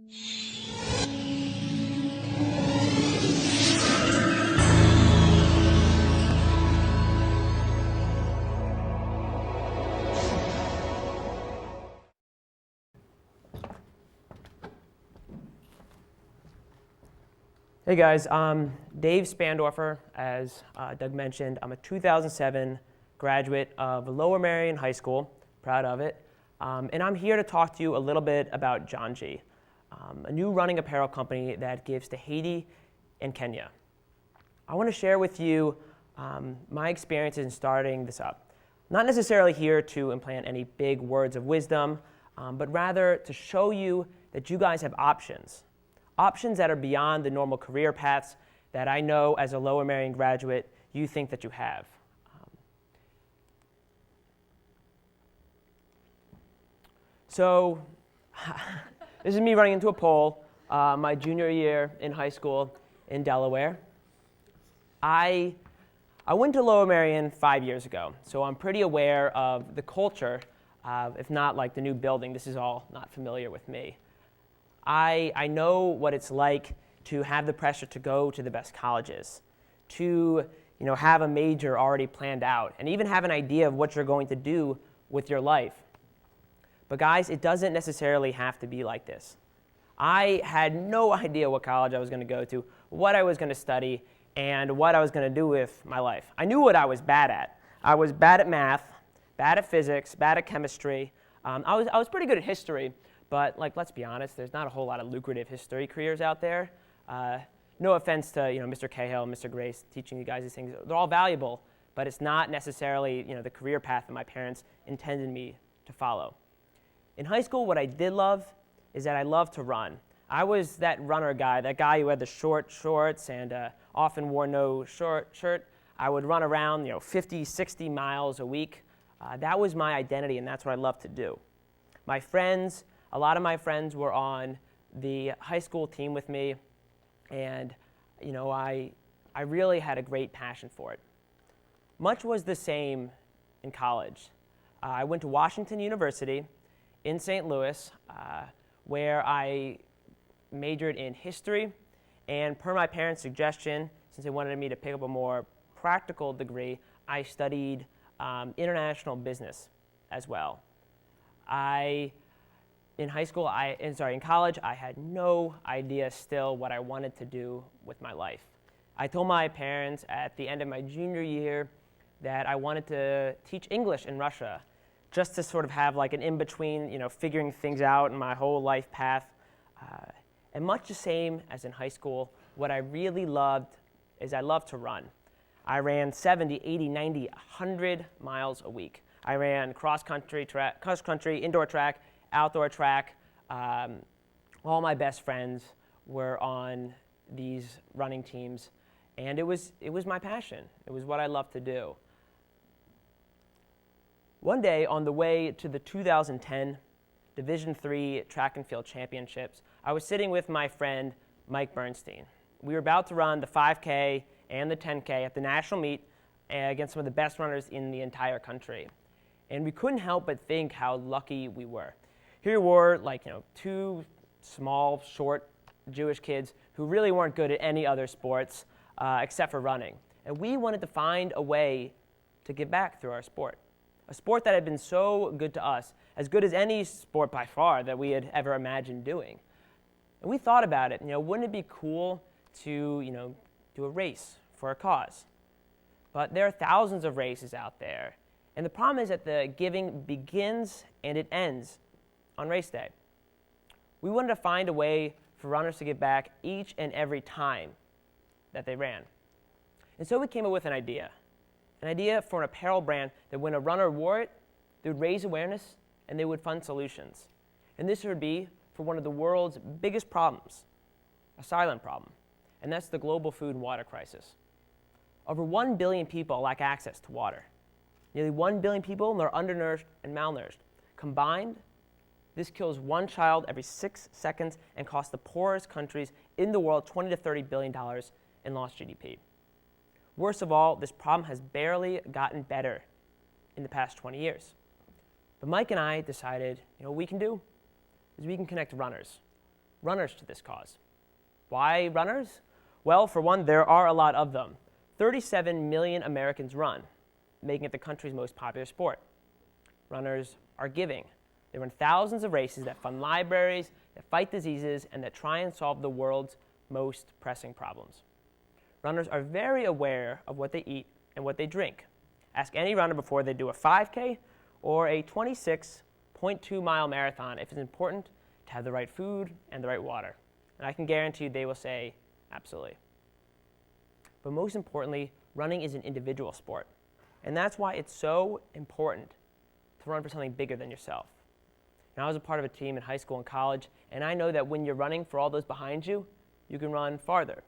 Hey guys, Dave Spandorfer, as Doug mentioned. I'm a 2007 graduate of Lower Merion High School, proud of it, and I'm here to talk to you a little bit about Janji, a new running apparel company that gives to Haiti and Kenya. I want to share with you my experiences in starting this up. Not necessarily here to implant any big words of wisdom, but rather to show you that you guys have options that are beyond the normal career paths that I know as a Lower Merion graduate you think that you have. So this is me running into a pole my junior year in high school in Delaware. I went to Lower Merion 5 years ago, so I'm pretty aware of the culture, if not like the new building. This is all not familiar with me. I know what it's like to have the pressure to go to the best colleges, to have a major already planned out, and even have an idea of what you're going to do with your life. But guys, it doesn't necessarily have to be like this. I had no idea what college I was going to go to, what I was going to study, and what I was going to do with my life. I knew what I was bad at. I was bad at math, bad at physics, bad at chemistry. I was pretty good at history. But let's be honest, there's not a whole lot of lucrative history careers out there. No offense to Mr. Cahill and Mr. Grace teaching you guys these things. They're all valuable, but it's not necessarily the career path that my parents intended me to follow. In high school, what I did love is that I loved to run. I was that runner guy, that guy who had the short shorts and often wore no short shirt. I would run around 50, 60 miles a week. That was my identity, and that's what I loved to do. A lot of my friends were on the high school team with me, and I really had a great passion for it. Much was the same in college. I went to Washington University in St. Louis, where I majored in history, and per my parents' suggestion, since they wanted me to pick up a more practical degree, I studied international business as well. In college, I had no idea still what I wanted to do with my life. I told my parents at the end of my junior year that I wanted to teach English in Russia, just to sort of have like an in-between, figuring things out in my whole life path. And much the same as in high school, what I really loved is I loved to run. I ran 70, 80, 90, 100 miles a week. I ran cross-country, indoor track, outdoor track. All my best friends were on these running teams, and it was my passion. It was what I loved to do. One day, on the way to the 2010 Division III Track and Field Championships, I was sitting with my friend Mike Bernstein. We were about to run the 5K and the 10K at the national meet against some of the best runners in the entire country. And we couldn't help but think how lucky we were. Here we were, two small, short Jewish kids who really weren't good at any other sports except for running. And we wanted to find a way to give back through our sport. A sport that had been so good to us, as good as any sport by far that we had ever imagined doing. And we thought about it, wouldn't it be cool to, do a race for a cause? But there are thousands of races out there. And the problem is that the giving begins and it ends on race day. We wanted to find a way for runners to give back each and every time that they ran. And so we came up with an idea for an apparel brand that when a runner wore it, they would raise awareness and they would fund solutions. And this would be for one of the world's biggest problems, a silent problem, and that's the global food and water crisis. Over 1 billion people lack access to water. Nearly 1 billion people are undernourished and malnourished. Combined, this kills one child every 6 seconds and costs the poorest countries in the world $20 to $30 billion in lost GDP. Worst of all, this problem has barely gotten better in the past 20 years. But Mike and I decided, what we can do is we can connect runners runners to this cause. Why runners? Well, for one, there are a lot of them. 37 million Americans run, making it the country's most popular sport. Runners are giving. They run thousands of races that fund libraries, that fight diseases, and that try and solve the world's most pressing problems. Runners are very aware of what they eat and what they drink. Ask any runner before they do a 5K or a 26.2-mile marathon if it's important to have the right food and the right water. And I can guarantee you they will say, absolutely. But most importantly, running is an individual sport. And that's why it's so important to run for something bigger than yourself. And I was a part of a team in high school and college, and I know that when you're running for all those behind you, you can run farther.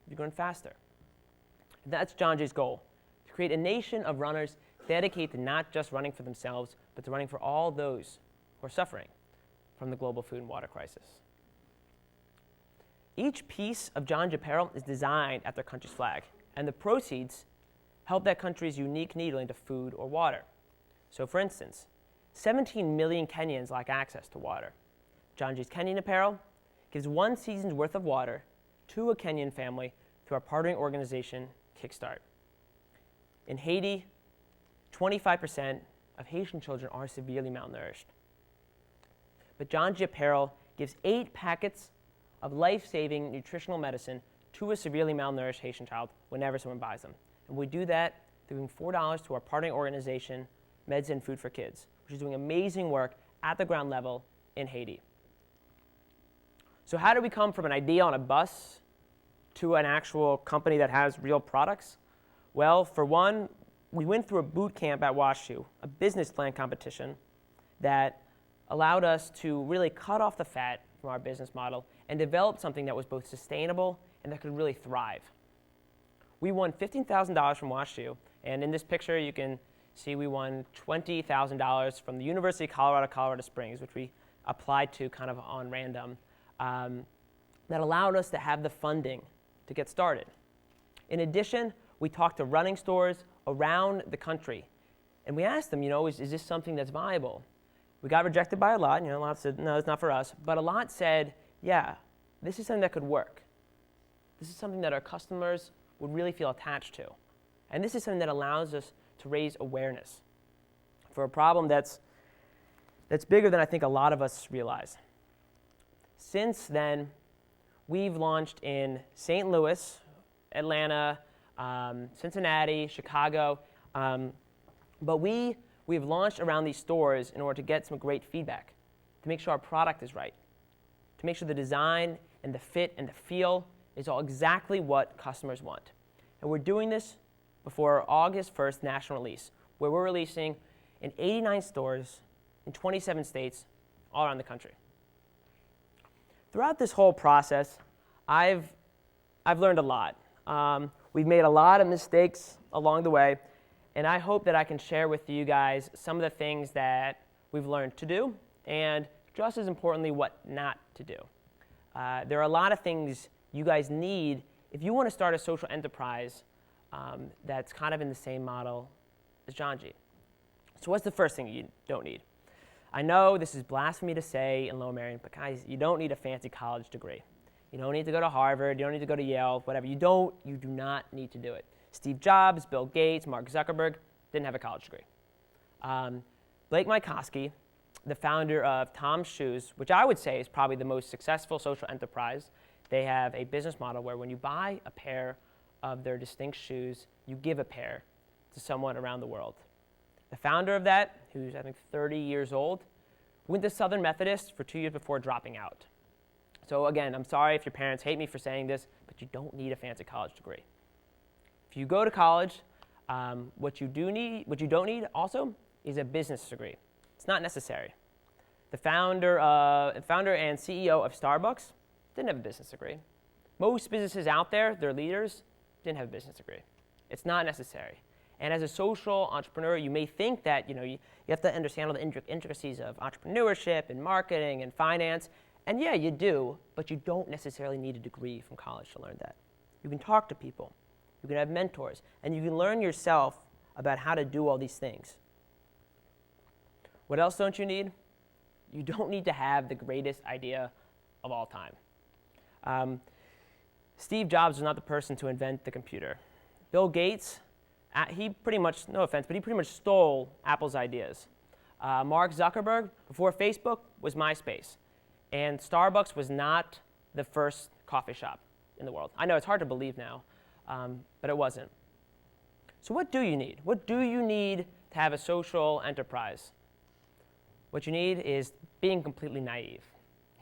You can run faster. And that's Janji's goal, to create a nation of runners dedicated to not just running for themselves, but to running for all those who are suffering from the global food and water crisis. Each piece of Janji apparel is designed after their country's flag, and the proceeds help that country's unique need related to food or water. So for instance, 17 million Kenyans lack access to water. Janji's Kenyan apparel gives one season's worth of water to a Kenyan family through our partnering organization, Kickstart. In Haiti, 25% of Haitian children are severely malnourished. But Janji apparel gives 8 packets of life-saving nutritional medicine to a severely malnourished Haitian child whenever someone buys them. And we do that through giving $4 to our partnering organization, Meds and Food for Kids, which is doing amazing work at the ground level in Haiti. So how did we come from an idea on a bus to an actual company that has real products? Well, for one, we went through a boot camp at WashU, a business plan competition that allowed us to really cut off the fat from our business model and develop something that was both sustainable and that could really thrive. We won $15,000 from WashU, and in this picture you can see we won $20,000 from the University of Colorado Springs, which we applied to kind of on random, that allowed us to have the funding to get started. In addition, we talked to running stores around the country, and we asked them, is this something that's viable? We got rejected by a lot. A lot said, no, it's not for us. But a lot said, yeah, this is something that could work. This is something that our customers would really feel attached to. And this is something that allows us to raise awareness for a problem that's bigger than I think a lot of us realize. Since then, we've launched in St. Louis, Atlanta, Cincinnati, Chicago, but we've launched around these stores in order to get some great feedback, to make sure our product is right, to make sure the design and the fit and the feel is all exactly what customers want. And we're doing this before our August 1st national release, where we're releasing in 89 stores in 27 states all around the country. Throughout this whole process, I've learned a lot. We've made a lot of mistakes along the way, and I hope that I can share with you guys some of the things that we've learned to do, and just as importantly, what not to do. There are a lot of things you guys need if you want to start a social enterprise that's kind of in the same model as Janji. So what's the first thing you don't need? I know this is blasphemy to say in Lower Merion, but guys, you don't need a fancy college degree. You don't need to go to Harvard. You don't need to go to Yale, whatever. You do not need to do it. Steve Jobs, Bill Gates, Mark Zuckerberg didn't have a college degree. Blake Mycoskie, the founder of Tom's Shoes, which I would say is probably the most successful social enterprise, they have a business model where when you buy a pair of their distinct shoes, you give a pair to someone around the world. The founder of that, who's I think 30 years old, went to Southern Methodist for 2 years before dropping out. So again, I'm sorry if your parents hate me for saying this, but you don't need a fancy college degree. If you go to college, what you don't need also is a business degree. It's not necessary. The founder and CEO of Starbucks didn't have a business degree. Most businesses out there, their leaders, didn't have a business degree. It's not necessary. And as a social entrepreneur, you may think that you have to understand all the intricacies of entrepreneurship and marketing and finance. And yeah, you do, but you don't necessarily need a degree from college to learn that. You can talk to people. You can have mentors. And you can learn yourself about how to do all these things. What else don't you need? You don't need to have the greatest idea of all time. Steve Jobs was not the person to invent the computer. Bill Gates, he pretty much, no offense, but he pretty much stole Apple's ideas. Mark Zuckerberg, before Facebook, was MySpace. And Starbucks was not the first coffee shop in the world. I know it's hard to believe now, but it wasn't. So what do you need? What do you need to have a social enterprise? What you need is being completely naive.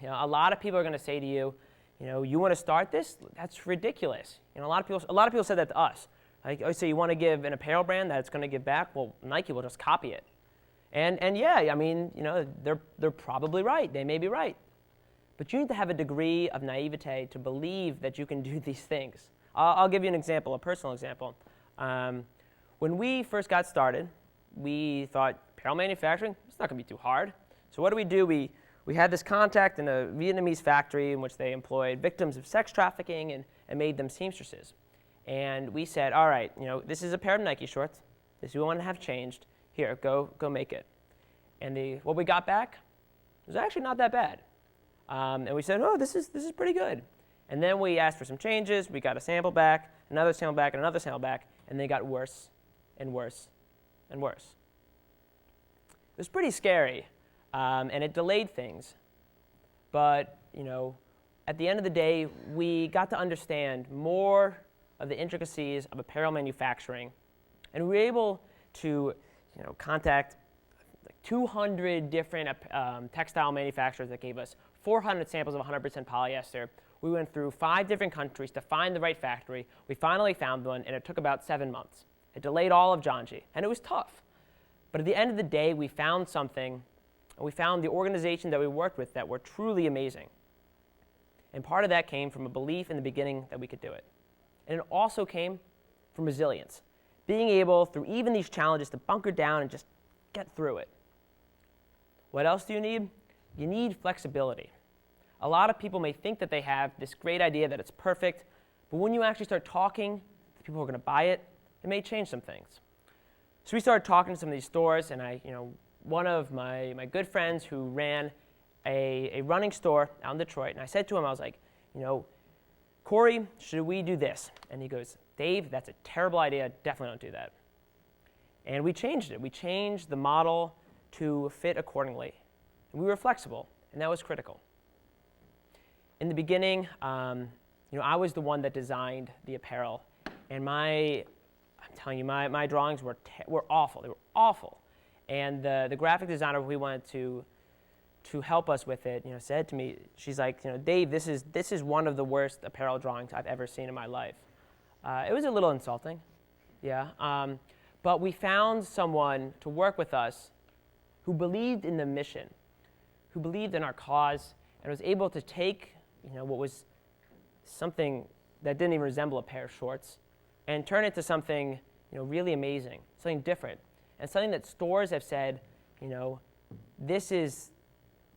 You know, a lot of people are going to say to you, you want to start this? That's ridiculous. A lot of people said that to us. Like, oh, so you want to give an apparel brand that's going to give back? Well, Nike will just copy it. And yeah, I mean, they're probably right. They may be right. But you need to have a degree of naivete to believe that you can do these things. I'll give you an example, a personal example. When we first got started, we thought apparel manufacturing, it's not going to be too hard. So what do? We had this contact in a Vietnamese factory in which they employed victims of sex trafficking and made them seamstresses. And we said, all right, this is a pair of Nike shorts. This we want to have changed. Here, go make it. And what we got back was actually not that bad. And we said, oh, this is pretty good. And then we asked for some changes. We got a sample back, another sample back, and another sample back, and they got worse and worse and worse. It was pretty scary, and it delayed things. But, at the end of the day, we got to understand more of the intricacies of apparel manufacturing, and we were able to, contact 200 different textile manufacturers that gave us 400 samples of 100% polyester. We went through 5 different countries to find the right factory. We finally found one, and it took about 7 months. It delayed all of Janji, and it was tough. But at the end of the day, we found something, and we found the organization that we worked with that were truly amazing. And part of that came from a belief in the beginning that we could do it. And it also came from resilience, being able, through even these challenges, to bunker down and just get through it. What else do you need? You need flexibility. A lot of people may think that they have this great idea that it's perfect, but when you actually start talking to people who are going to buy it, it may change some things. So we started talking to some of these stores, and one of my good friends who ran a running store out in Detroit, and I said to him, I was like, Corey, should we do this? And he goes, Dave, that's a terrible idea. Definitely don't do that. And we changed it. We changed the model to fit accordingly. And we were flexible, and that was critical. In the beginning, I was the one that designed the apparel, and I'm telling you, my drawings were awful. They were awful. And the graphic designer we wanted to help us with it, said to me, she's like, Dave, this is one of the worst apparel drawings I've ever seen in my life. It was a little insulting, yeah. But we found someone to work with us who believed in the mission, who believed in our cause, and was able to take, what was something that didn't even resemble a pair of shorts, and turn it to something, really amazing, something different, and something that stores have said, this is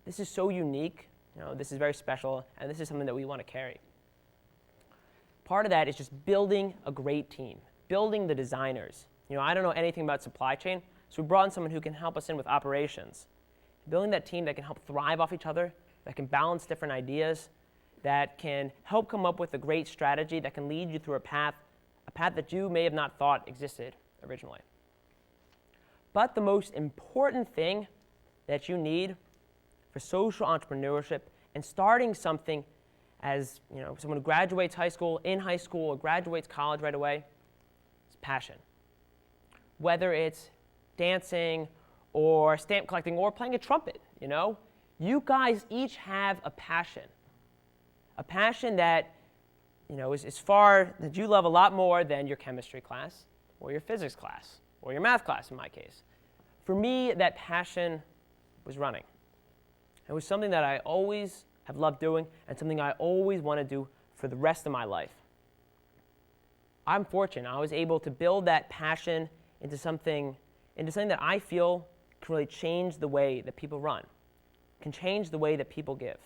so unique, this is very special, and this is something that we want to carry. Part of that is just building a great team, building the designers. I don't know anything about supply chain, so we brought in someone who can help us in with operations. Building that team that can help thrive off each other, that can balance different ideas, that can help come up with a great strategy that can lead you through a path that you may have not thought existed originally. But the most important thing that you need for social entrepreneurship and starting something as someone who graduates high school, or graduates college right away, is passion. Whether it's dancing or stamp collecting or playing a trumpet, you guys each have a passion that is far, that you love a lot more than your chemistry class or your physics class or your math class in my case. For me, that passion was running. It was something that I always have loved doing and something I always want to do for the rest of my life. I'm fortunate. I was able to build that passion into something that I feel can really change the way that people run, can change the way that people give,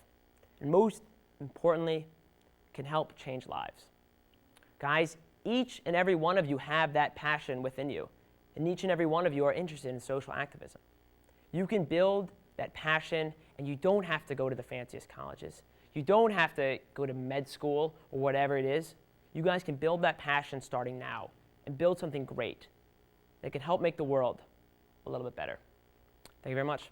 and most importantly, can help change lives. Guys, each and every one of you have that passion within you, and each and every one of you are interested in social activism. You can build that passion, and you don't have to go to the fanciest colleges. You don't have to go to med school or whatever it is. You guys can build that passion starting now and build something great that can help make the world a little bit better. Thank you very much.